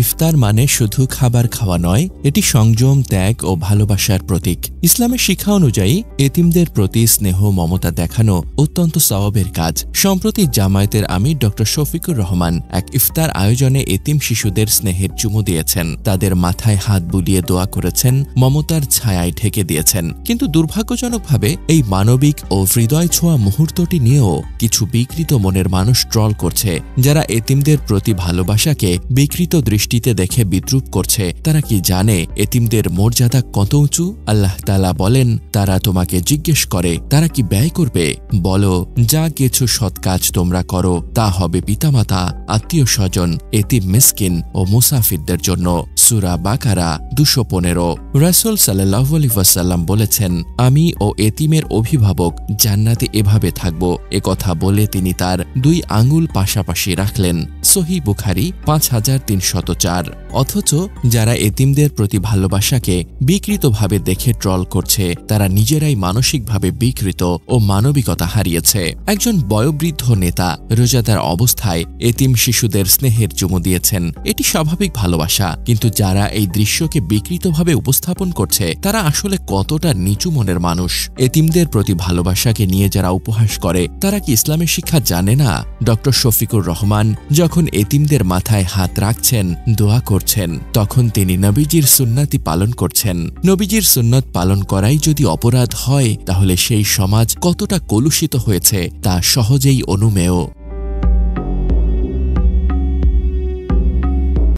ইফতার মানে শুধু খাবার খাওয়া নয়, এটি সংযম, ত্যাগ ও ভালোবাসার প্রতীক। ইসলামের শিক্ষা অনুযায়ী এতিমদের প্রতি স্নেহ মমতা দেখানো অত্যন্ত সওয়াবের কাজ। সম্প্রতি জামায়াতের আমির ড শফিকুর রহমান এক ইফতার আয়োজনে এতিম শিশুদের স্নেহের চুমু দিয়েছেন, তাদের মাথায় হাত বুলিয়ে দোয়া করেছেন, মমতার ছায়ায় ঢেকে দিয়েছেন। কিন্তু দুর্ভাগ্যজনকভাবে এই মানবিক ও হৃদয় ছোঁয়া মুহূর্তটি নিয়েও কিছু বিকৃত মনের মানুষ ট্রল করছে, যারা এতিমদের প্রতি ভালোবাসাকে বিকৃত দৃষ্টিতে দেখে বিদ্রূপ করছে। তারা কি জানে এতিমদের মর্যাদা কত উঁচু? আল্লাহ তাআলা বলেন, তারা তোমাকে জিজ্ঞেস করে তারা কি ব্যয় করবে, বলো যা কিছু সৎ কাজ তোমরা করো তা হবে পিতামাতা, আত্মীয় স্বজন, এতিম মিসকিন ও মুসাফিরদের জন্য। সূরা বাকারা 215। রাসূল সাল্লাল্লাহু আলাইহি ওয়াসাল্লাম বলেছেন, আমি ও এতিমের অভিভাবক জান্নাতে এভাবে থাকব। একথা বলে তিনি তার 2 আঙ্গুল পাশাপাশি রাখলেন। সহিহ বুখারী 5304। অথচ যারা এতিমদের প্রতি ভালোবাসাকে বিকৃতভাবে দেখে ট্রল করছে, তারা নিজেরাই মানসিকভাবে বিকৃত ও মানবিকতা হারিয়েছে। একজন বয়োবৃদ্ধ নেতা রোজাদার অবস্থায় এতিম শিশুদের স্নেহের চুমু দিয়েছেন। এটি স্বাভাবিক ভালোবাসা, কিন্তু যারা এই দৃশ্যকে বিকৃতভাবে উপস্থাপন করছে তারা আসলে কতটা নিচু মনের মানুষ। এতিমদের প্রতি ভালোবাসাকে নিয়ে যারা উপহাস করে তারা কি ইসলামের শিক্ষা জানে না? ড শফিকুর রহমান যখন এতিমদের মাথায় হাত রাখছেন, দোয়া করছেন, তখন তিনি নবীজির সুন্নতি পালন করছেন। নবীজির সুন্নত পালন করাই যদি অপরাধ হয়, তাহলে সেই সমাজ কতটা কলুষিত হয়েছে তা সহজেই অনুমেয়।